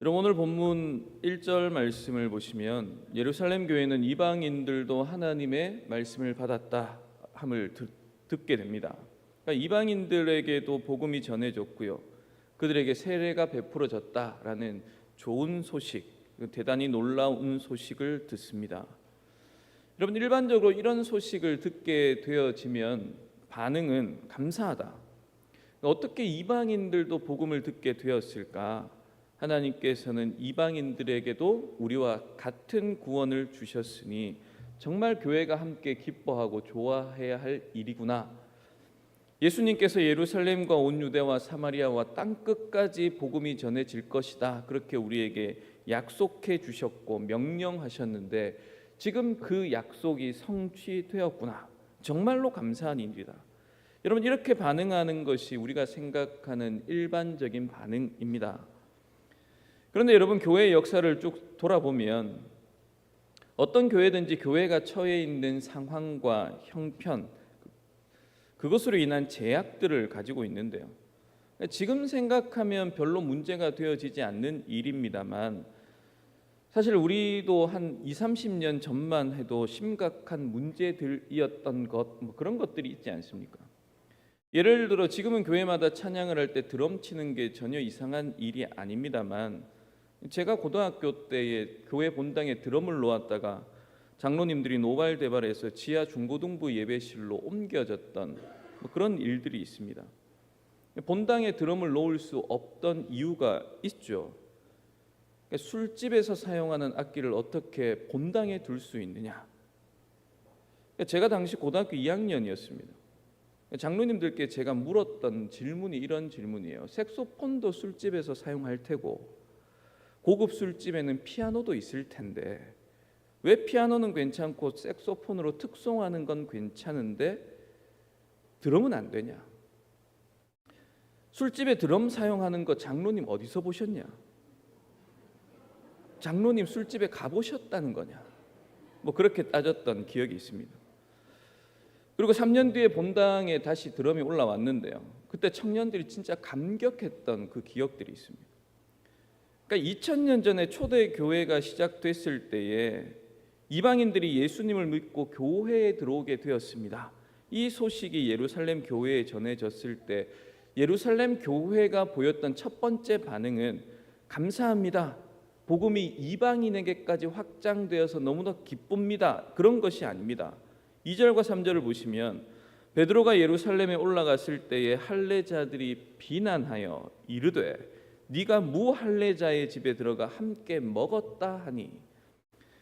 여러분, 오늘 본문 1절 말씀을 보시면 예루살렘 교회는 이방인들도 하나님의 말씀을 받았다 함을 듣게 됩니다. 그러니까 이방인들에게도 복음이 전해졌고요, 그들에게 세례가 베풀어졌다라는 좋은 소식, 대단히 놀라운 소식을 듣습니다. 여러분, 일반적으로 이런 소식을 듣게 되어지면 반응은 감사하다. 어떻게 이방인들도 복음을 듣게 되었을까? 하나님께서는 이방인들에게도 우리와 같은 구원을 주셨으니 정말 교회가 함께 기뻐하고 좋아해야 할 일이구나. 예수님께서 예루살렘과 온 유대와 사마리아와 땅끝까지 복음이 전해질 것이다, 그렇게 우리에게 약속해 주셨고 명령하셨는데 지금 그 약속이 성취되었구나. 정말로 감사한 일이다. 여러분, 이렇게 반응하는 것이 우리가 생각하는 일반적인 반응입니다. 그런데 여러분, 교회의 역사를 쭉 돌아보면 어떤 교회든지 교회가 처해 있는 상황과 형편, 그것으로 인한 제약들을 가지고 있는데요, 지금 생각하면 별로 문제가 되어지지 않는 일입니다만 사실 우리도 한 20-30년 전만 해도 심각한 문제들이었던 것, 그런 것들이 있지 않습니까? 예를 들어 지금은 교회마다 찬양을 할 때 드럼 치는 게 전혀 이상한 일이 아닙니다만 제가 고등학교 때에 교회 본당에 드럼을 놓았다가 장로님들이 노발대발해서 지하 중고등부 예배실로 옮겨졌던 그런 일들이 있습니다. 본당에 드럼을 놓을 수 없던 이유가 있죠. 술집에서 사용하는 악기를 어떻게 본당에 둘 수 있느냐. 제가 당시 고등학교 2학년이었습니다. 장로님들께 제가 물었던 질문이 이런 질문이에요. 색소폰도 술집에서 사용할 테고 고급 술집에는 피아노도 있을 텐데 왜 피아노는 괜찮고 색소폰으로 특송하는 건 괜찮은데 드럼은 안 되냐? 술집에 드럼 사용하는 거 장로님 어디서 보셨냐? 장로님 술집에 가보셨다는 거냐? 그렇게 따졌던 기억이 있습니다. 그리고 3년 뒤에 본당에 다시 드럼이 올라왔는데요, 그때 청년들이 진짜 감격했던 그 기억들이 있습니다. 그러니까 2000년 전에 초대 교회가 시작됐을 때에 이방인들이 예수님을 믿고 교회에 들어오게 되었습니다. 이 소식이 예루살렘 교회에 전해졌을 때 예루살렘 교회가 보였던 첫 번째 반응은 감사합니다, 복음이 이방인에게까지 확장되어서 너무나 기쁩니다, 그런 것이 아닙니다. 2절과 3절을 보시면 베드로가 예루살렘에 올라갔을 때에 할례자들이 비난하여 이르되 네가 무할례자의 집에 들어가 함께 먹었다 하니,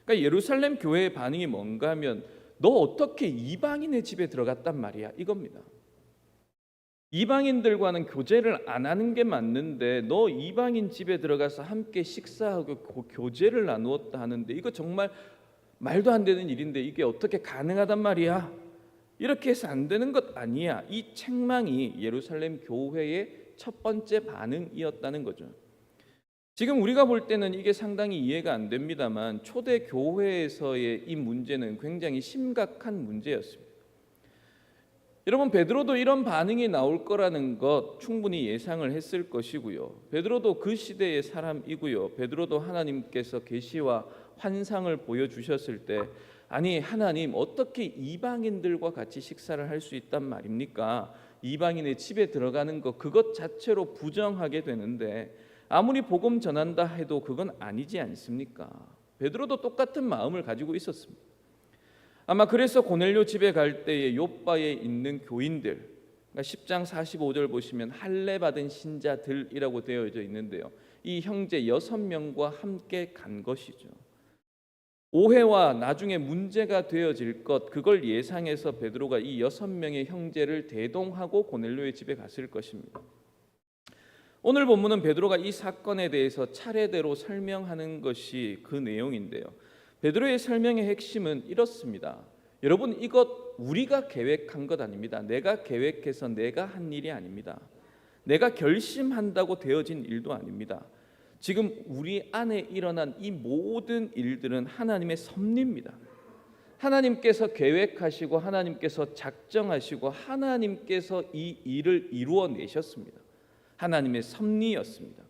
그러니까 예루살렘 교회의 반응이 뭔가 하면 너 어떻게 이방인의 집에 들어갔단 말이야, 이겁니다. 이방인들과는 교제를 안 하는 게 맞는데 너 이방인 집에 들어가서 함께 식사하고 교제를 나누었다 하는데 이거 정말 말도 안 되는 일인데 이게 어떻게 가능하단 말이야. 이렇게 해서 안 되는 것 아니야. 이 책망이 예루살렘 교회의 첫 번째 반응이었다는 거죠. 지금 우리가 볼 때는 이게 상당히 이해가 안 됩니다만 초대 교회에서의 이 문제는 굉장히 심각한 문제였습니다. 여러분, 베드로도 이런 반응이 나올 거라는 것 충분히 예상을 했을 것이고요, 베드로도 그 시대의 사람이고요, 베드로도 하나님께서 계시와 환상을 보여주셨을 때 아니 하나님, 어떻게 이방인들과 같이 식사를 할 수 있단 말입니까? 이방인의 집에 들어가는 것 그것 자체로 부정하게 되는데 아무리 복음 전한다 해도 그건 아니지 않습니까? 베드로도 똑같은 마음을 가지고 있었습니다. 아마 그래서 고넬료 집에 갈 때에 요바에 있는 교인들, 그러니까 10장 45절 보시면 할례 받은 신자들이라고 되어져 있는데요, 이 형제 6명과 함께 간 것이죠. 오해와 나중에 문제가 되어질 것, 그걸 예상해서 베드로가 이 6명의 형제를 대동하고 고넬료의 집에 갔을 것입니다. 오늘 본문은 베드로가 이 사건에 대해서 차례대로 설명하는 것이 그 내용인데요, 베드로의 설명의 핵심은 이렇습니다. 여러분, 이것 우리가 계획한 것 아닙니다. 내가 계획해서 내가 한 일이 아닙니다. 내가 결심한다고 되어진 일도 아닙니다. 지금 우리 안에 일어난 이 모든 일들은 하나님의 섭리입니다. 하나님께서 계획하시고 하나님께서 작정하시고 하나님께서 이 일을 이루어내셨습니다. 하나님의 섭리였습니다.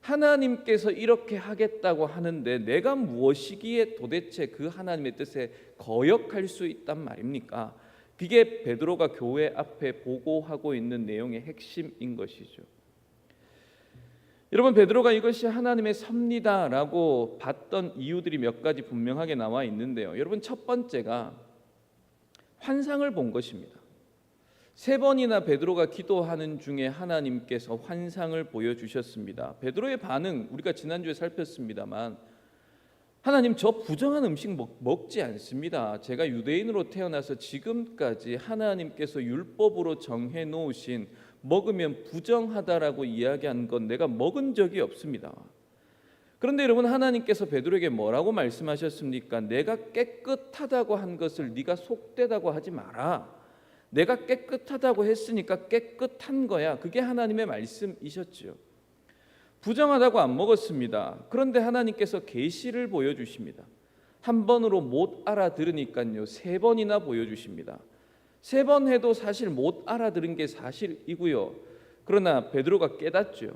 하나님께서 이렇게 하겠다고 하는데 내가 무엇이기에 도대체 그 하나님의 뜻에 거역할 수 있단 말입니까? 그게 베드로가 교회 앞에 보고하고 있는 내용의 핵심인 것이죠. 여러분, 베드로가 이것이 하나님의 섭리다라고 봤던 이유들이 몇 가지 분명하게 나와 있는데요. 여러분, 첫 번째가 환상을 본 것입니다. 3번이나 베드로가 기도하는 중에 하나님께서 환상을 보여주셨습니다. 베드로의 반응 우리가 지난주에 살폈습니다만, 하나님, 저 부정한 음식 먹지 않습니다. 제가 유대인으로 태어나서 지금까지 하나님께서 율법으로 정해 놓으신 먹으면 부정하다라고 이야기한 건 내가 먹은 적이 없습니다. 그런데 여러분, 하나님께서 베드로에게 뭐라고 말씀하셨습니까? 내가 깨끗하다고 한 것을 네가 속되다고 하지 마라. 내가 깨끗하다고 했으니까 깨끗한 거야. 그게 하나님의 말씀이셨죠. 부정하다고 안 먹었습니다. 그런데 하나님께서 계시를 보여주십니다. 한 번으로 못 알아들으니까요, 3번이나 보여주십니다. 3번 해도 사실 못 알아들은 게 사실이고요. 그러나 베드로가 깨닫죠.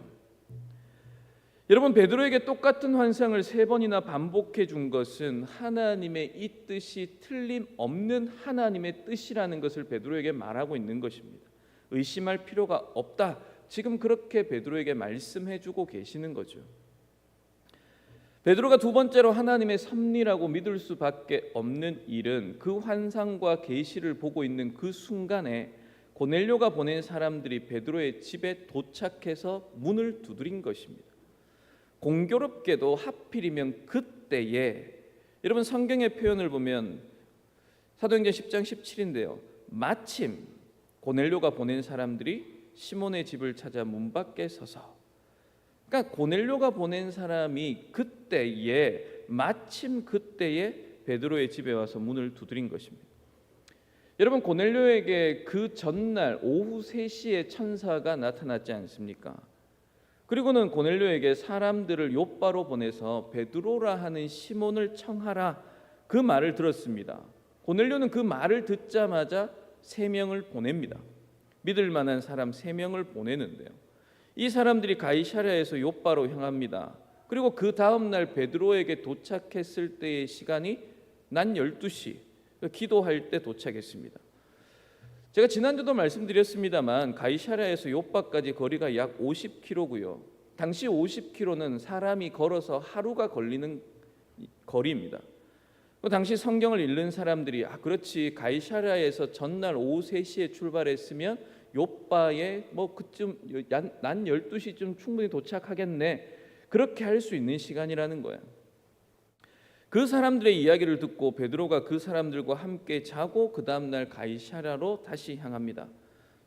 여러분, 베드로에게 똑같은 환상을 3번이나 반복해 준 것은 하나님의 이 뜻이 틀림없는 하나님의 뜻이라는 것을 베드로에게 말하고 있는 것입니다. 의심할 필요가 없다. 지금 그렇게 베드로에게 말씀해 주고 계시는 거죠. 베드로가 두 번째로 하나님의 섭리라고 믿을 수밖에 없는 일은 그 환상과 계시를 보고 있는 그 순간에 고넬료가 보낸 사람들이 베드로의 집에 도착해서 문을 두드린 것입니다. 공교롭게도 하필이면 그때에, 여러분 성경의 표현을 보면 사도행전 10장 17인데요. 마침 고넬료가 보낸 사람들이 시몬의 집을 찾아 문 밖에 서서, 그러니까 고넬료가 보낸 사람이 그때에, 마침 그때에 베드로의 집에 와서 문을 두드린 것입니다. 여러분, 고넬료에게 그 전날 오후 3시에 천사가 나타났지 않습니까? 그리고는 고넬료에게 사람들을 욥바로 보내서 베드로라 하는 시몬을 청하라, 그 말을 들었습니다. 고넬료는 그 말을 듣자마자 3명을 보냅니다. 믿을 만한 사람 3명을 보내는데요. 이 사람들이 가이사랴에서 욥바로 향합니다. 그리고 그 다음 날 베드로에게 도착했을 때의 시간이 낮 12시, 기도할 때 도착했습니다. 제가 지난주도 말씀드렸습니다만 가이사랴에서 욥바까지 거리가 약 50km고요. 당시 50km는 사람이 걸어서 하루가 걸리는 거리입니다. 당시 성경을 읽는 사람들이 그렇지, 가이사랴에서 전날 오후 3시에 출발했으면 욥바에 그쯤 낮 12시쯤 충분히 도착하겠네, 그렇게 할 수 있는 시간이라는 거예요. 그 사람들의 이야기를 듣고 베드로가 그 사람들과 함께 자고 그 다음 날 가이사랴로 다시 향합니다.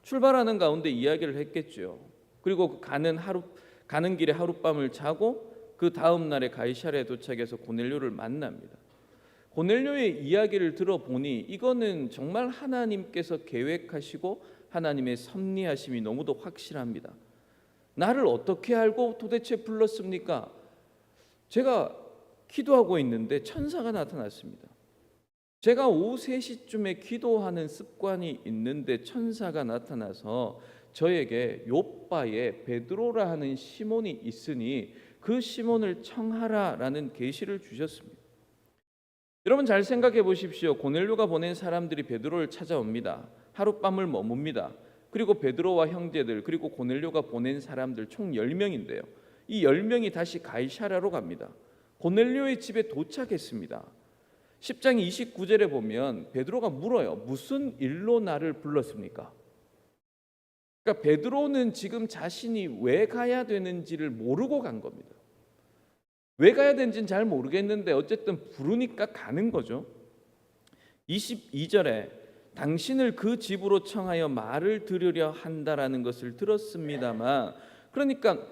출발하는 가운데 이야기를 했겠죠. 그리고 가는 길에 하룻밤을 자고 그 다음 날에 가이사랴에 도착해서 고넬료를 만납니다. 고넬료의 이야기를 들어보니 이거는 정말 하나님께서 계획하시고 하나님의 섭리하심이 너무도 확실합니다. 나를 어떻게 알고 도대체 불렀습니까? 제가 기도하고 있는데 천사가 나타났습니다. 제가 오후 3시쯤에 기도하는 습관이 있는데 천사가 나타나서 저에게 욥바에 베드로라 하는 시몬이 있으니 그 시몬을 청하라라는 계시를 주셨습니다. 여러분 잘 생각해 보십시오. 고넬료가 보낸 사람들이 베드로를 찾아옵니다. 하룻밤을 머뭅니다. 그리고 베드로와 형제들, 그리고 고넬료가 보낸 사람들 총 10명인데요. 이 10명이 다시 가이사랴로 갑니다. 고넬료의 집에 도착했습니다. 10장 29절에 보면 베드로가 물어요. 무슨 일로 나를 불렀습니까? 그러니까 베드로는 지금 자신이 왜 가야 되는지를 모르고 간 겁니다. 왜 가야 되는지는 잘 모르겠는데 어쨌든 부르니까 가는 거죠. 22절에 당신을 그 집으로 청하여 말을 들으려 한다라는 것을 들었습니다만, 그러니까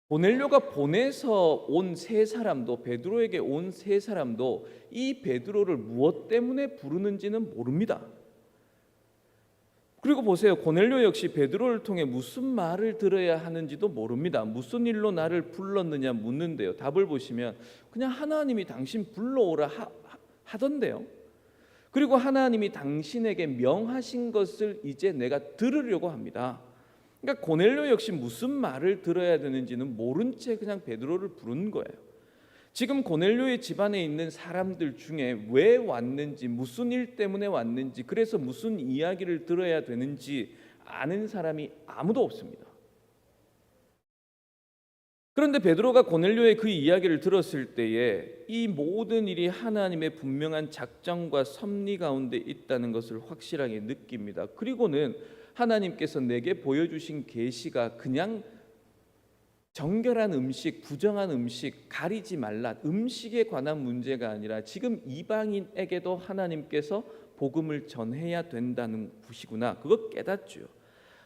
고넬료가 보내서 온 3사람도, 베드로에게 온 3사람도 이 베드로를 무엇 때문에 부르는지는 모릅니다. 그리고 보세요. 고넬료 역시 베드로를 통해 무슨 말을 들어야 하는지도 모릅니다. 무슨 일로 나를 불렀느냐 묻는데요. 답을 보시면 그냥 하나님이 당신 불러오라 하던데요. 그리고 하나님이 당신에게 명하신 것을 이제 내가 들으려고 합니다. 그러니까 고넬료 역시 무슨 말을 들어야 되는지는 모른 채 그냥 베드로를 부른 거예요. 지금 고넬료의 집안에 있는 사람들 중에 왜 왔는지, 무슨 일 때문에 왔는지, 그래서 무슨 이야기를 들어야 되는지 아는 사람이 아무도 없습니다. 그런데 베드로가 고넬료의 그 이야기를 들었을 때에 이 모든 일이 하나님의 분명한 작정과 섭리 가운데 있다는 것을 확실하게 느낍니다. 그리고는 하나님께서 내게 보여주신 계시가 그냥 정결한 음식, 부정한 음식, 가리지 말라, 음식에 관한 문제가 아니라 지금 이방인에게도 하나님께서 복음을 전해야 된다는 것이구나. 그거 깨닫죠.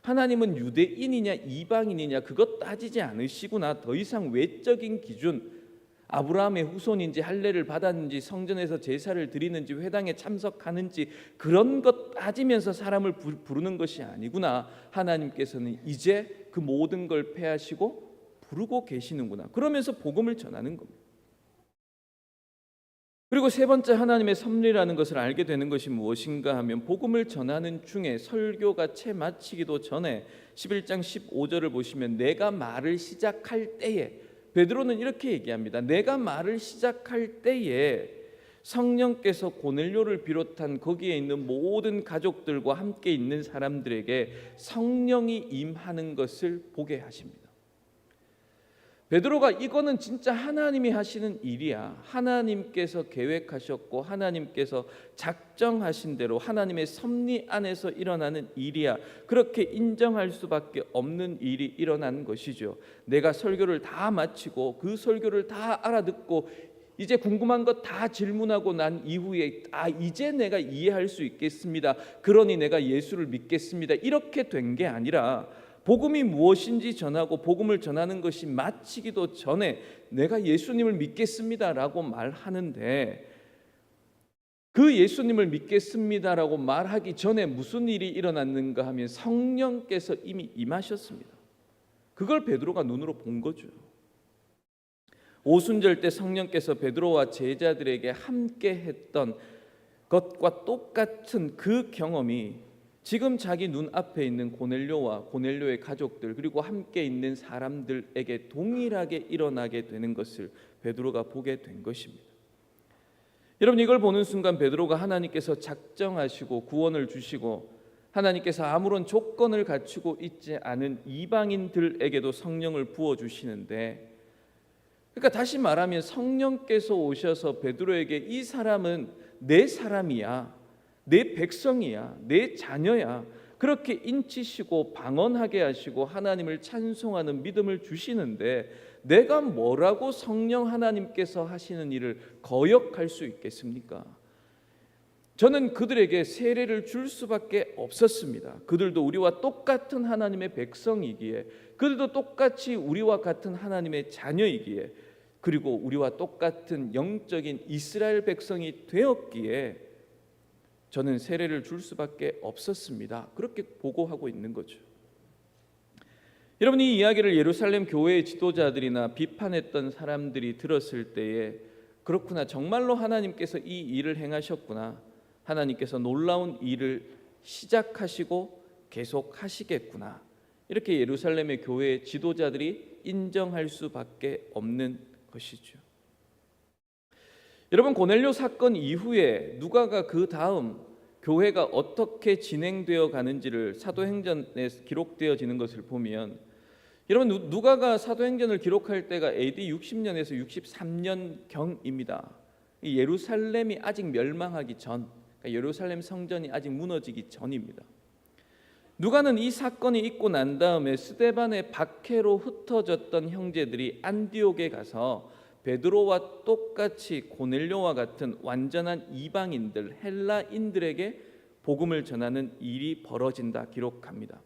하나님은 유대인이냐 이방인이냐 그것 따지지 않으시구나. 더 이상 외적인 기준, 아브라함의 후손인지 할례를 받았는지 성전에서 제사를 드리는지 회당에 참석하는지 그런 것 따지면서 사람을 부르는 것이 아니구나. 하나님께서는 이제 그 모든 걸 폐하시고 부르고 계시는구나. 그러면서 복음을 전하는 겁니다. 그리고 세 번째 하나님의 섭리라는 것을 알게 되는 것이 무엇인가 하면 복음을 전하는 중에 설교가 채 마치기도 전에 11장 15절을 보시면 내가 말을 시작할 때에 베드로는 이렇게 얘기합니다. 내가 말을 시작할 때에 성령께서 고넬료를 비롯한 거기에 있는 모든 가족들과 함께 있는 사람들에게 성령이 임하는 것을 보게 하십니다. 베드로가 이거는 진짜 하나님이 하시는 일이야. 하나님께서 계획하셨고 하나님께서 작정하신 대로 하나님의 섭리 안에서 일어나는 일이야. 그렇게 인정할 수밖에 없는 일이 일어난 것이죠. 내가 설교를 다 마치고 그 설교를 다 알아듣고 이제 궁금한 것 다 질문하고 난 이후에 이제 내가 이해할 수 있겠습니다. 그러니 내가 예수를 믿겠습니다. 이렇게 된 게 아니라 복음이 무엇인지 전하고 복음을 전하는 것이 마치기도 전에 내가 예수님을 믿겠습니다라고 말하는데 그 예수님을 믿겠습니다라고 말하기 전에 무슨 일이 일어났는가 하면 성령께서 이미 임하셨습니다. 그걸 베드로가 눈으로 본 거죠. 오순절 때 성령께서 베드로와 제자들에게 함께 했던 것과 똑같은 그 경험이 지금 자기 눈앞에 있는 고넬료와 고넬료의 가족들 그리고 함께 있는 사람들에게 동일하게 일어나게 되는 것을 베드로가 보게 된 것입니다. 여러분 이걸 보는 순간 베드로가 하나님께서 작정하시고 구원을 주시고 하나님께서 아무런 조건을 갖추고 있지 않은 이방인들에게도 성령을 부어주시는데 그러니까 다시 말하면 성령께서 오셔서 베드로에게 이 사람은 내 사람이야. 내 백성이야, 내 자녀야. 그렇게 인치시고 방언하게 하시고 하나님을 찬송하는 믿음을 주시는데 내가 뭐라고 성령 하나님께서 하시는 일을 거역할 수 있겠습니까? 저는 그들에게 세례를 줄 수밖에 없었습니다. 그들도 우리와 똑같은 하나님의 백성이기에 그들도 똑같이 우리와 같은 하나님의 자녀이기에 그리고 우리와 똑같은 영적인 이스라엘 백성이 되었기에 저는 세례를 줄 수밖에 없었습니다. 그렇게 보고하고 있는 거죠. 여러분 이 이야기를 예루살렘 교회의 지도자들이나 비판했던 사람들이 들었을 때에 그렇구나 정말로 하나님께서 이 일을 행하셨구나 하나님께서 놀라운 일을 시작하시고 계속하시겠구나 이렇게 예루살렘의 교회의 지도자들이 인정할 수밖에 없는 것이죠. 여러분 고넬료 사건 이후에 누가가 그 다음 교회가 어떻게 진행되어 가는지를 사도행전에 기록되어지는 것을 보면 여러분 누가가 사도행전을 기록할 때가 AD 60년에서 63년경입니다. 예루살렘이 아직 멸망하기 전, 그러니까 예루살렘 성전이 아직 무너지기 전입니다. 누가는 이 사건이 있고 난 다음에 스데반의 박해로 흩어졌던 형제들이 안디옥에 가서 베드로와 똑같이 고넬료와 같은 완전한 이방인들 헬라인들에게 복음을 전하는 일이 벌어진다 기록합니다.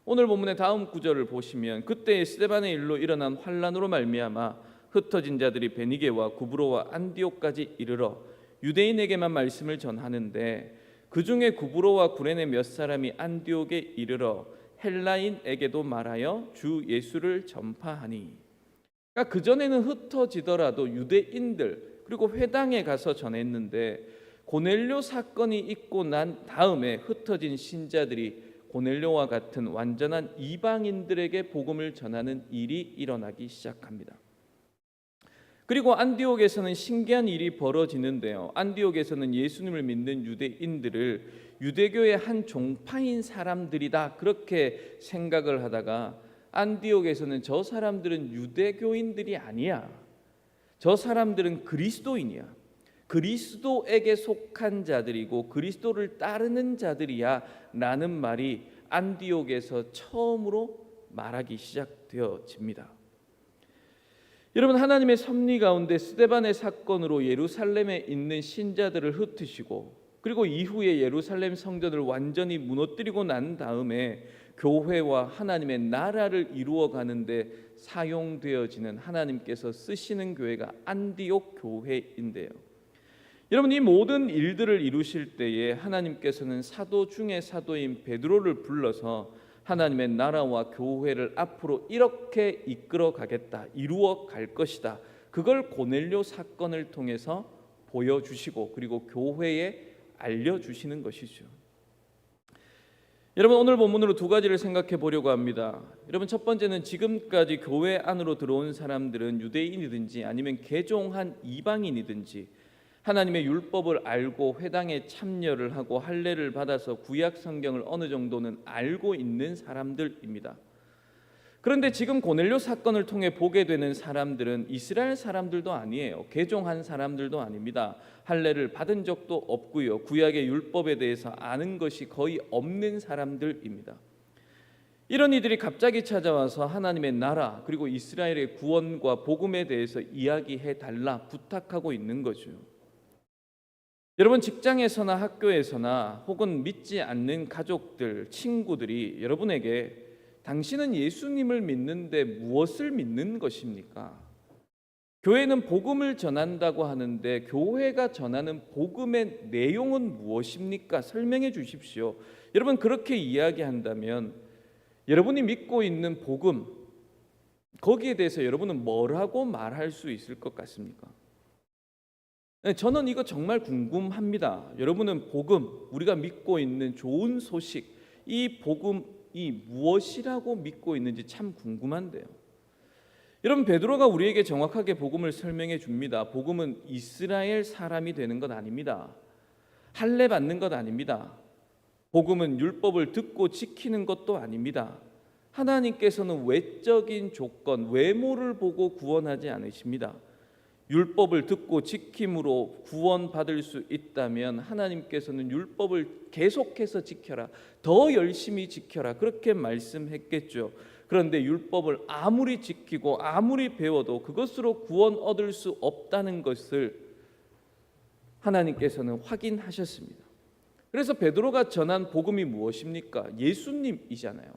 오늘 본문의 다음 구절을 보시면 그때 스데반의 일로 일어난 환란으로 말미암아 흩어진 자들이 베니게와 구브로와 안디옥까지 이르러 유대인에게만 말씀을 전하는데 그 중에 구브로와 구레네 몇 사람이 안디옥에 이르러 헬라인에게도 말하여 주 예수를 전파하니 그러니까 그전에는 흩어지더라도 유대인들 그리고 회당에 가서 전했는데 고넬료 사건이 있고 난 다음에 흩어진 신자들이 고넬료와 같은 완전한 이방인들에게 복음을 전하는 일이 일어나기 시작합니다. 그리고 안디옥에서는 신기한 일이 벌어지는데요. 안디옥에서는 예수님을 믿는 유대인들을 유대교의 한 종파인 사람들이다 그렇게 생각을 하다가 안디옥에서는 저 사람들은 유대교인들이 아니야. 저 사람들은 그리스도인이야. 그리스도에게 속한 자들이고 그리스도를 따르는 자들이야 라는 말이 안디옥에서 처음으로 말하기 시작되어집니다. 여러분, 하나님의 섭리 가운데 스데반의 사건으로 예루살렘에 있는 신자들을 흩으시고 그리고 이후에 예루살렘 성전을 완전히 무너뜨리고 난 다음에 교회와 하나님의 나라를 이루어 가는데 사용되어지는 하나님께서 쓰시는 교회가 안디옥 교회인데요. 여러분, 이 모든 일들을 이루실 때에 하나님께서는 사도 중에 사도인 베드로를 불러서 하나님의 나라와 교회를 앞으로 이렇게 이끌어 가겠다, 이루어 갈 것이다, 그걸 고넬료 사건을 통해서 보여주시고 그리고 교회에 알려주시는 것이죠. 여러분, 오늘 본문으로 두 가지를 생각해 보려고 합니다. 여러분, 첫 번째는 지금까지 교회 안으로 들어온 사람들은 유대인이든지 아니면 개종한 이방인이든지 하나님의 율법을 알고 회당에 참여를 하고 할례를 받아서 구약 성경을 어느 정도는 알고 있는 사람들입니다. 그런데 지금 고넬료 사건을 통해 보게 되는 사람들은 이스라엘 사람들도 아니에요. 개종한 사람들도 아닙니다. 할례를 받은 적도 없고요. 구약의 율법에 대해서 아는 것이 거의 없는 사람들입니다. 이런 이들이 갑자기 찾아와서 하나님의 나라 그리고 이스라엘의 구원과 복음에 대해서 이야기해 달라 부탁하고 있는 거죠. 여러분, 직장에서나 학교에서나 혹은 믿지 않는 가족들, 친구들이 여러분에게 당신은 예수님을 믿는데 무엇을 믿는 것입니까? 교회는 복음을 전한다고 하는데 교회가 전하는 복음의 내용은 무엇입니까? 설명해 주십시오. 여러분, 그렇게 이야기한다면 여러분이 믿고 있는 복음, 거기에 대해서 여러분은 뭐라고 말할 수 있을 것 같습니까? 저는 이거 정말 궁금합니다. 여러분은 복음, 우리가 믿고 있는 좋은 소식, 이 복음이 무엇이라고 믿고 있는지 참 궁금한데요. 여러분, 베드로가 우리에게 정확하게 복음을 설명해 줍니다. 복음은 이스라엘 사람이 되는 것 아닙니다. 할례 받는 것 아닙니다. 복음은 율법을 듣고 지키는 것도 아닙니다. 하나님께서는 외적인 조건, 외모를 보고 구원하지 않으십니다. 율법을 듣고 지킴으로 구원받을 수 있다면 하나님께서는 율법을 계속해서 지켜라, 더 열심히 지켜라, 그렇게 말씀했겠죠. 그런데 율법을 아무리 지키고 아무리 배워도 그것으로 구원 얻을 수 없다는 것을 하나님께서는 확인하셨습니다. 그래서 베드로가 전한 복음이 무엇입니까? 예수님이잖아요.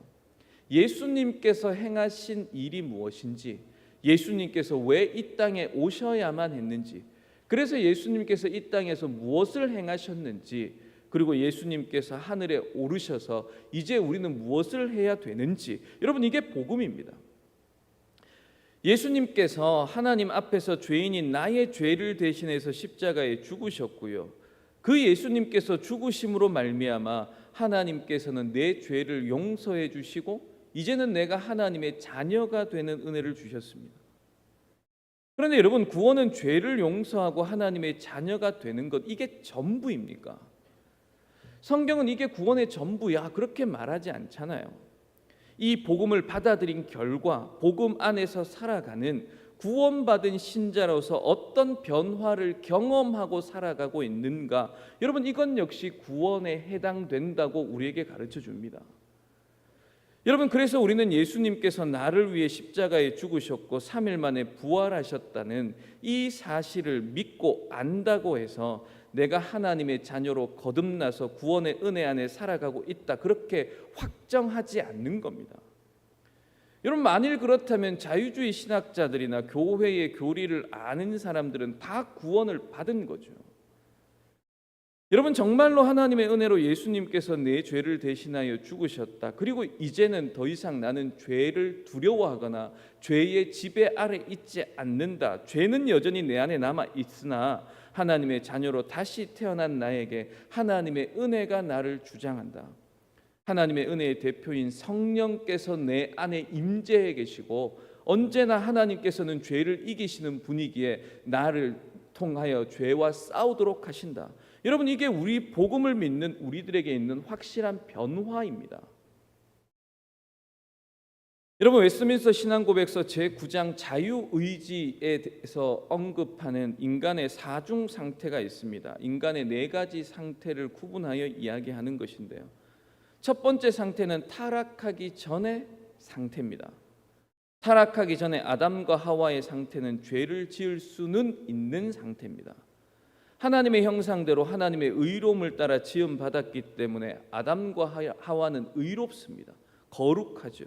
예수님께서 행하신 일이 무엇인지, 예수님께서 왜 이 땅에 오셔야만 했는지, 그래서 예수님께서 이 땅에서 무엇을 행하셨는지, 그리고 예수님께서 하늘에 오르셔서 이제 우리는 무엇을 해야 되는지, 여러분, 이게 복음입니다. 예수님께서 하나님 앞에서 죄인인 나의 죄를 대신해서 십자가에 죽으셨고요. 그 예수님께서 죽으심으로 말미암아 하나님께서는 내 죄를 용서해 주시고 이제는 내가 하나님의 자녀가 되는 은혜를 주셨습니다. 그런데 여러분, 구원은 죄를 용서하고 하나님의 자녀가 되는 것, 이게 전부입니까? 성경은 이게 구원의 전부야, 그렇게 말하지 않잖아요. 이 복음을 받아들인 결과 복음 안에서 살아가는 구원받은 신자로서 어떤 변화를 경험하고 살아가고 있는가, 여러분, 이건 역시 구원에 해당된다고 우리에게 가르쳐 줍니다. 여러분, 그래서 우리는 예수님께서 나를 위해 십자가에 죽으셨고 3일 만에 부활하셨다는 이 사실을 믿고 안다고 해서 내가 하나님의 자녀로 거듭나서 구원의 은혜 안에 살아가고 있다, 그렇게 확정하지 않는 겁니다. 여러분, 만일 그렇다면 자유주의 신학자들이나 교회의 교리를 아는 사람들은 다 구원을 받은 거죠. 여러분, 정말로 하나님의 은혜로 예수님께서 내 죄를 대신하여 죽으셨다, 그리고 이제는 더 이상 나는 죄를 두려워하거나 죄의 지배 아래 있지 않는다, 죄는 여전히 내 안에 남아 있으나 하나님의 자녀로 다시 태어난 나에게 하나님의 은혜가 나를 주장한다, 하나님의 은혜의 대표인 성령께서 내 안에 임재해 계시고 언제나 하나님께서는 죄를 이기시는 분이기에 나를 통하여 죄와 싸우도록 하신다. 여러분, 이게 우리 복음을 믿는 우리들에게 있는 확실한 변화입니다. 여러분, 웨스트민스터 신앙고백서 제9장 자유의지에 대해서 언급하는 인간의 사중 상태가 있습니다. 인간의 4가지 상태를 구분하여 이야기하는 것인데요. 첫 번째 상태는 타락하기 전의 상태입니다. 타락하기 전에 아담과 하와의 상태는 죄를 지을 수는 있는 상태입니다. 하나님의 형상대로 하나님의 의로움을 따라 지음받았기 때문에 아담과 하와는 의롭습니다. 거룩하죠.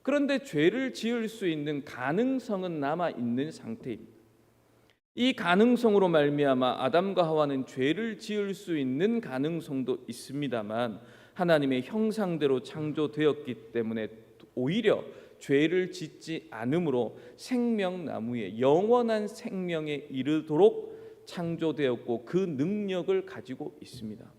그런데 죄를 지을 수 있는 가능성은 남아 있는 상태입니다. 이 가능성으로 말미암아 아담과 하와는 죄를 지을 수 있는 가능성도 있습니다만 하나님의 형상대로 창조되었기 때문에 오히려 죄를 짓지 않으므로 생명나무의 영원한 생명에 이르도록 창조되었고 그 능력을 가지고 있습니다.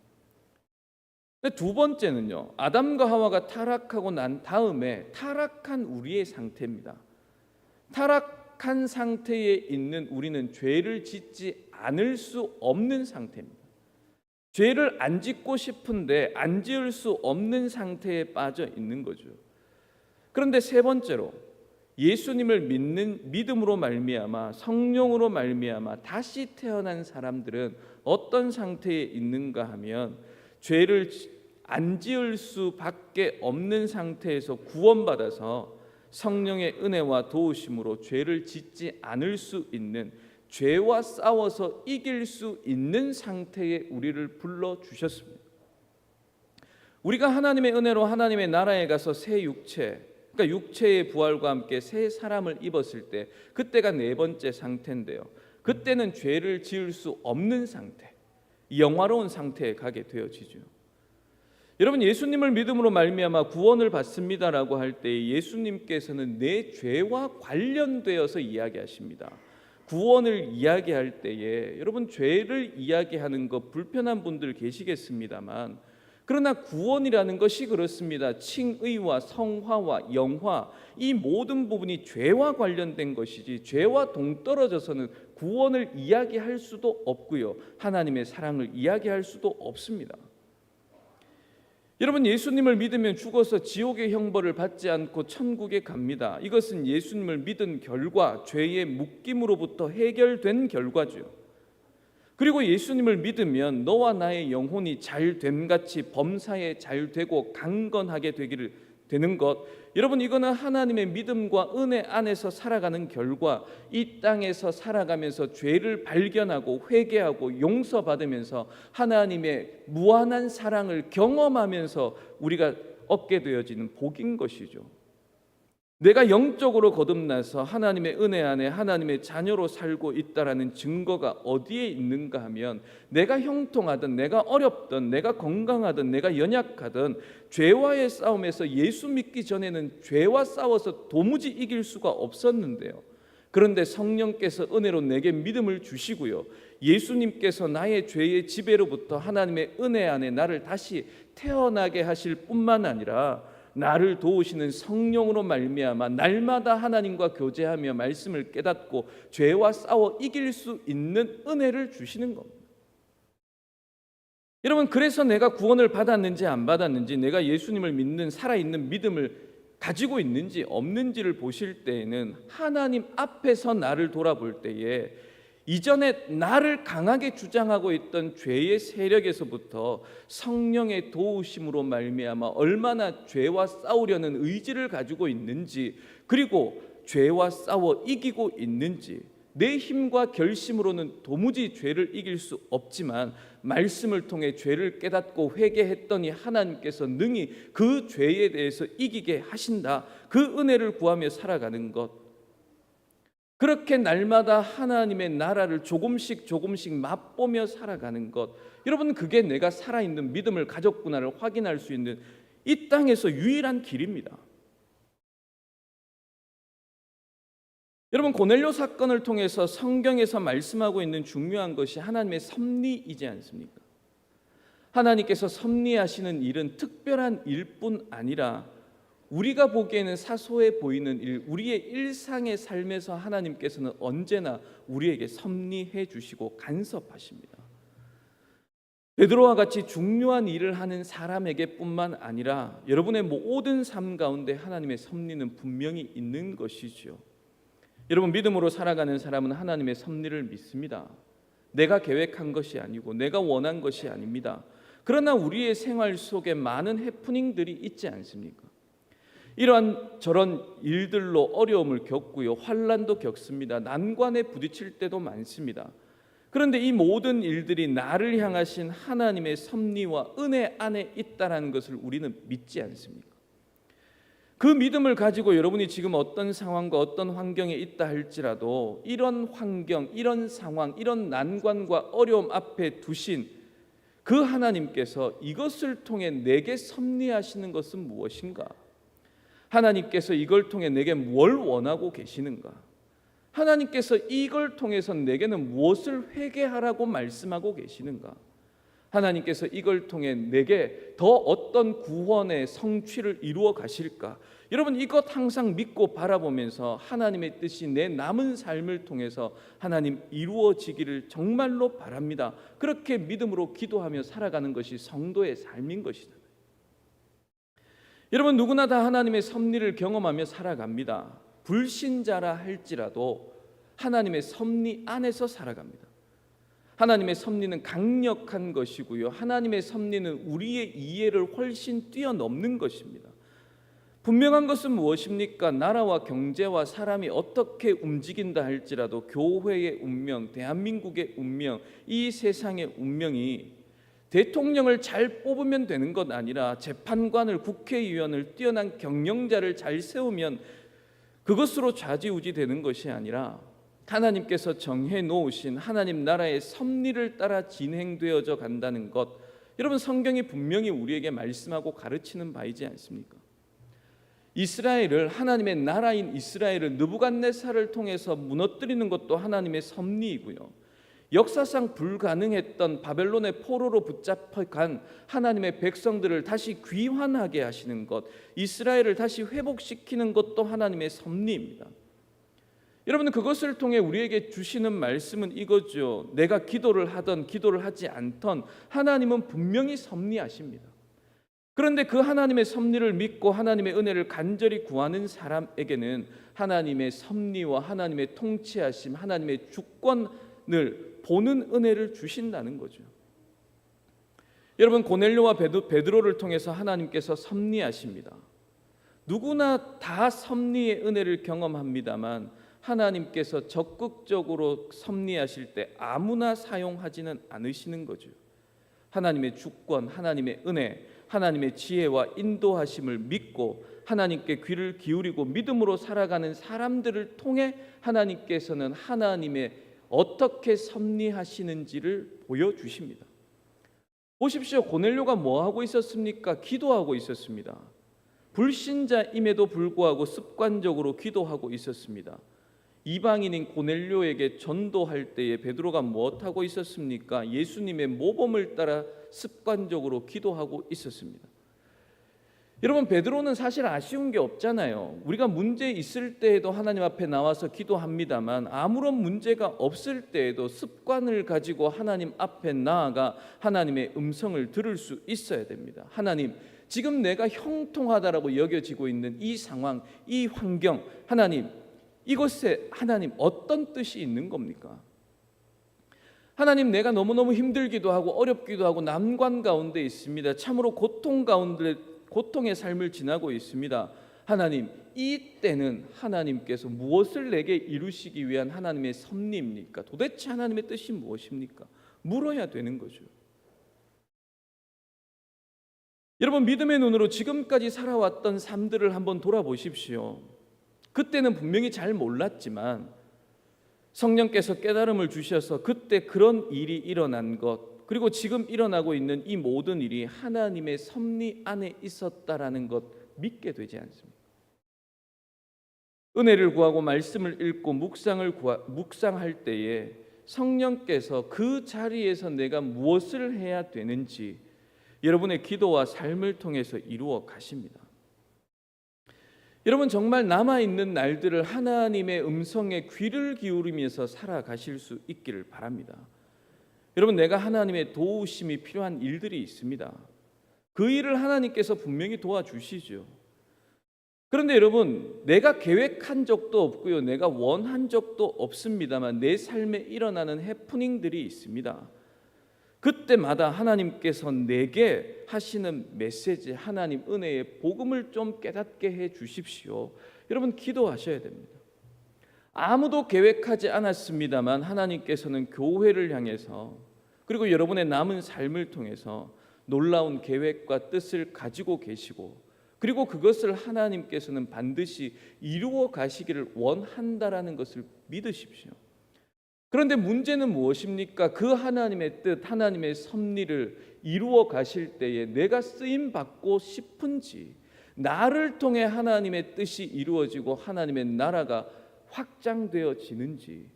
두 번째는요, 아담과 하와가 타락하고 난 다음에 타락한 우리의 상태입니다. 타락한 상태에 있는 우리는 죄를 짓지 않을 수 없는 상태입니다. 죄를 안 짓고 싶은데 안 지을 수 없는 상태에 빠져 있는 거죠. 그런데 세 번째로 예수님을 믿는 믿음으로 말미암아 성령으로 말미암아 다시 태어난 사람들은 어떤 상태에 있는가 하면 죄를 안 지을 수밖에 없는 상태에서 구원받아서 성령의 은혜와 도우심으로 죄를 짓지 않을 수 있는, 죄와 싸워서 이길 수 있는 상태에 우리를 불러주셨습니다. 우리가 하나님의 은혜로 하나님의 나라에 가서 새 육체, 그러니까 육체의 부활과 함께 새 사람을 입었을 때 그때가 네 번째 상태인데요. 그때는 죄를 지을 수 없는 상태, 영화로운 상태에 가게 되어지죠. 여러분, 예수님을 믿음으로 말미암아 구원을 받습니다라고 할 때 예수님께서는 내 죄와 관련되어서 이야기하십니다. 구원을 이야기할 때에 여러분, 죄를 이야기하는 것 불편한 분들 계시겠습니다만, 그러나 구원이라는 것이 그렇습니다. 칭의와 성화와 영화, 이 모든 부분이 죄와 관련된 것이지 죄와 동떨어져서는 구원을 이야기할 수도 없고요, 하나님의 사랑을 이야기할 수도 없습니다. 여러분, 예수님을 믿으면 죽어서 지옥의 형벌을 받지 않고 천국에 갑니다. 이것은 예수님을 믿은 결과, 죄의 묶임으로부터 해결된 결과죠. 그리고 예수님을 믿으면 너와 나의 영혼이 잘됨같이 범사에 잘되고 강건하게 되는 것, 여러분, 이거는 하나님의 믿음과 은혜 안에서 살아가는 결과, 이 땅에서 살아가면서 죄를 발견하고 회개하고 용서받으면서 하나님의 무한한 사랑을 경험하면서 우리가 얻게 되어지는 복인 것이죠. 내가 영적으로 거듭나서 하나님의 은혜 안에 하나님의 자녀로 살고 있다라는 증거가 어디에 있는가 하면, 내가 형통하든 내가 어렵든 내가 건강하든 내가 연약하든 죄와의 싸움에서 예수 믿기 전에는 죄와 싸워서 도무지 이길 수가 없었는데요. 그런데 성령께서 은혜로 내게 믿음을 주시고요, 예수님께서 나의 죄의 지배로부터 하나님의 은혜 안에 나를 다시 태어나게 하실 뿐만 아니라 나를 도우시는 성령으로 말미암아 날마다 하나님과 교제하며 말씀을 깨닫고 죄와 싸워 이길 수 있는 은혜를 주시는 겁니다. 여러분, 그래서 내가 구원을 받았는지 안 받았는지, 내가 예수님을 믿는 살아있는 믿음을 가지고 있는지 없는지를 보실 때에는 하나님 앞에서 나를 돌아볼 때에 이전에 나를 강하게 주장하고 있던 죄의 세력에서부터 성령의 도우심으로 말미암아 얼마나 죄와 싸우려는 의지를 가지고 있는지, 그리고 죄와 싸워 이기고 있는지, 내 힘과 결심으로는 도무지 죄를 이길 수 없지만 말씀을 통해 죄를 깨닫고 회개했더니 하나님께서 능히 그 죄에 대해서 이기게 하신다, 그 은혜를 구하며 살아가는 것, 그렇게 날마다 하나님의 나라를 조금씩 맛보며 살아가는 것, 여러분, 그게 내가 살아있는 믿음을 가졌구나를 확인할 수 있는 이 땅에서 유일한 길입니다. 여러분, 고넬료 사건을 통해서 성경에서 말씀하고 있는 중요한 것이 하나님의 섭리이지 않습니까? 하나님께서 섭리하시는 일은 특별한 일뿐 아니라 우리가 보기에는 사소해 보이는 일, 우리의 일상의 삶에서 하나님께서는 언제나 우리에게 섭리해 주시고 간섭하십니다. 베드로와 같이 중요한 일을 하는 사람에게뿐만 아니라 여러분의 모든 삶 가운데 하나님의 섭리는 분명히 있는 것이지요. 여러분, 믿음으로 살아가는 사람은 하나님의 섭리를 믿습니다. 내가 계획한 것이 아니고 내가 원한 것이 아닙니다. 그러나 우리의 생활 속에 많은 해프닝들이 있지 않습니까? 이러한 저런 일들로 어려움을 겪고요, 환난도 겪습니다. 난관에 부딪힐 때도 많습니다. 그런데 이 모든 일들이 나를 향하신 하나님의 섭리와 은혜 안에 있다는 것을 우리는 믿지 않습니까? 그 믿음을 가지고 여러분이 지금 어떤 상황과 어떤 환경에 있다 할지라도 이런 환경, 이런 상황, 이런 난관과 어려움 앞에 두신 그 하나님께서 이것을 통해 내게 섭리하시는 것은 무엇인가? 하나님께서 이걸 통해 내게 뭘 원하고 계시는가? 하나님께서 이걸 통해서 내게는 무엇을 회개하라고 말씀하고 계시는가? 하나님께서 이걸 통해 내게 더 어떤 구원의 성취를 이루어 가실까? 여러분, 이것 항상 믿고 바라보면서 하나님의 뜻이 내 남은 삶을 통해서 하나님 이루어지기를 정말로 바랍니다. 그렇게 믿음으로 기도하며 살아가는 것이 성도의 삶인 것이다. 여러분, 누구나 다 하나님의 섭리를 경험하며 살아갑니다. 불신자라 할지라도 하나님의 섭리 안에서 살아갑니다. 하나님의 섭리는 강력한 것이고요, 하나님의 섭리는 우리의 이해를 훨씬 뛰어넘는 것입니다. 분명한 것은 무엇입니까? 나라와 경제와 사람이 어떻게 움직인다 할지라도 교회의 운명, 대한민국의 운명, 이 세상의 운명이 대통령을 잘 뽑으면 되는 것 아니라 재판관을, 국회의원을, 뛰어난 경영자를 잘 세우면 그것으로 좌지우지 되는 것이 아니라 하나님께서 정해 놓으신 하나님 나라의 섭리를 따라 진행되어져 간다는 것, 여러분, 성경이 분명히 우리에게 말씀하고 가르치는 바이지 않습니까? 이스라엘을, 하나님의 나라인 이스라엘을 느부갓네살을 통해서 무너뜨리는 것도 하나님의 섭리이고요, 역사상 불가능했던 바벨론의 포로로 붙잡혀간 하나님의 백성들을 다시 귀환하게 하시는 것, 이스라엘을 다시 회복시키는 것도 하나님의 섭리입니다. 여러분, 그것을 통해 우리에게 주시는 말씀은 이거죠. 내가 기도를 하던 기도를 하지 않던 하나님은 분명히 섭리하십니다. 그런데 그 하나님의 섭리를 믿고 하나님의 은혜를 간절히 구하는 사람에게는 하나님의 섭리와 하나님의 통치하심, 하나님의 주권을 보는 은혜를 주신다는 거죠. 여러분, 고넬료와 베드로를 통해서 하나님께서 섭리하십니다. 누구나 다 섭리의 은혜를 경험합니다만 하나님께서 적극적으로 섭리하실 때 아무나 사용하지는 않으시는 거죠. 하나님의 주권, 하나님의 은혜, 하나님의 지혜와 인도하심을 믿고 하나님께 귀를 기울이고 믿음으로 살아가는 사람들을 통해 하나님께서는 하나님의 어떻게 섭리하시는지를 보여주십니다. 보십시오. 고넬료가 뭐하고 있었습니까? 기도하고 있었습니다. 불신자임에도 불구하고 습관적으로 기도하고 있었습니다. 이방인인 고넬료에게 전도할 때에 베드로가 무엇하고 있었습니까? 예수님의 모범을 따라 습관적으로 기도하고 있었습니다. 여러분, 베드로는 사실 아쉬운 게 없잖아요. 우리가 문제 있을 때에도 하나님 앞에 나와서 기도합니다만 아무런 문제가 없을 때에도 습관을 가지고 하나님 앞에 나아가 하나님의 음성을 들을 수 있어야 됩니다. 하나님, 지금 내가 형통하다라고 여겨지고 있는 이 상황, 이 환경, 하나님, 이것에 하나님 어떤 뜻이 있는 겁니까? 하나님, 내가 너무너무 힘들기도 하고 어렵기도 하고 난관 가운데 있습니다. 참으로 고통의 삶을 지나고 있습니다. 하나님, 이때는 하나님께서 무엇을 내게 이루시기 위한 하나님의 섭리입니까? 도대체 하나님의 뜻이 무엇입니까? 물어야 되는 거죠. 여러분, 믿음의 눈으로 지금까지 살아왔던 삶들을 한번 돌아보십시오. 그때는 분명히 잘 몰랐지만 성령께서 깨달음을 주셔서 그때 그런 일이 일어난 것, 그리고 지금 일어나고 있는 이 모든 일이 하나님의 섭리 안에 있었다라는 것 믿게 되지 않습니까? 은혜를 구하고 말씀을 읽고 묵상할 때에 성령께서 그 자리에서 내가 무엇을 해야 되는지, 여러분의 기도와 삶을 통해서 이루어 가십니다. 여러분 정말 남아있는 날들을 하나님의 음성에 귀를 기울이면서 살아가실 수 있기를 바랍니다. 여러분 내가 하나님의 도우심이 필요한 일들이 있습니다. 그 일을 하나님께서 분명히 도와주시죠. 그런데 여러분 내가 계획한 적도 없고요, 내가 원한 적도 없습니다만 내 삶에 일어나는 해프닝들이 있습니다. 그때마다 하나님께서 내게 하시는 메시지, 하나님 은혜의 복음을 좀 깨닫게 해 주십시오. 여러분 기도하셔야 됩니다. 아무도 계획하지 않았습니다만 하나님께서는 교회를 향해서 그리고 여러분의 남은 삶을 통해서 놀라운 계획과 뜻을 가지고 계시고 그리고 그것을 하나님께서는 반드시 이루어 가시기를 원한다라는 것을 믿으십시오. 그런데 문제는 무엇입니까? 그 하나님의 뜻, 하나님의 섭리를 이루어 가실 때에 내가 쓰임 받고 싶은지, 나를 통해 하나님의 뜻이 이루어지고 하나님의 나라가 확장되어지는지,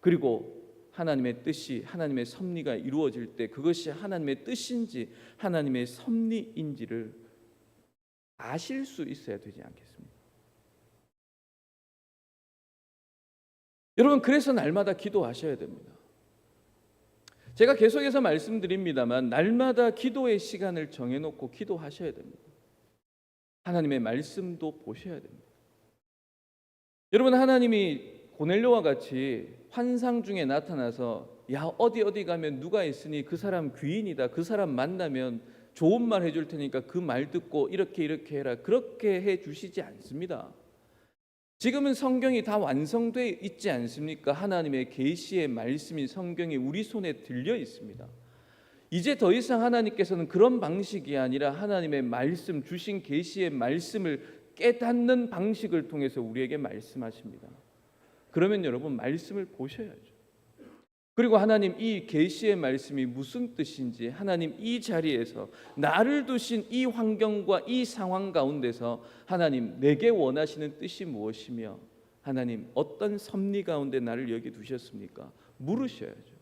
그리고 하나님의 뜻이, 하나님의 섭리가 이루어질 때 그것이 하나님의 뜻인지 하나님의 섭리인지를 아실 수 있어야 되지 않겠습니까? 여러분 그래서 날마다 기도하셔야 됩니다. 제가 계속해서 말씀드립니다만 날마다 기도의 시간을 정해놓고 기도하셔야 됩니다. 하나님의 말씀도 보셔야 됩니다. 여러분 하나님이 고넬료와 같이 환상 중에 나타나서 야 어디 가면 누가 있으니 그 사람 귀인이다, 그 사람 만나면 좋은 말 해줄 테니까 그 말 듣고 이렇게 해라, 그렇게 해주시지 않습니다. 지금은 성경이 다 완성되어 있지 않습니까? 하나님의 계시의 말씀이 성경이 우리 손에 들려 있습니다. 이제 더 이상 하나님께서는 그런 방식이 아니라 하나님의 말씀, 주신 계시의 말씀을 깨닫는 방식을 통해서 우리에게 말씀하십니다. 그러면 여러분 말씀을 보셔야죠. 그리고 하나님 이 계시의 말씀이 무슨 뜻인지, 하나님 이 자리에서 나를 두신 이 환경과 이 상황 가운데서 하나님 내게 원하시는 뜻이 무엇이며 하나님 어떤 섭리 가운데 나를 여기 두셨습니까? 물으셔야죠.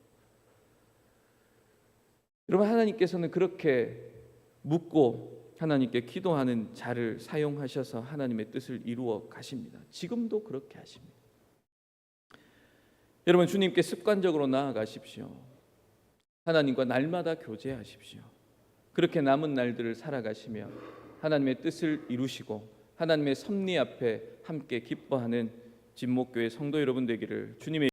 여러분 하나님께서는 그렇게 묻고 하나님께 기도하는 자를 사용하셔서 하나님의 뜻을 이루어 가십니다. 지금도 그렇게 하십니다. 여러분 주님께 습관적으로 나아가십시오. 하나님과 날마다 교제하십시오. 그렇게 남은 날들을 살아가시며 하나님의 뜻을 이루시고 하나님의 섭리 앞에 함께 기뻐하는 진목교회 성도 여러분 되기를 주님의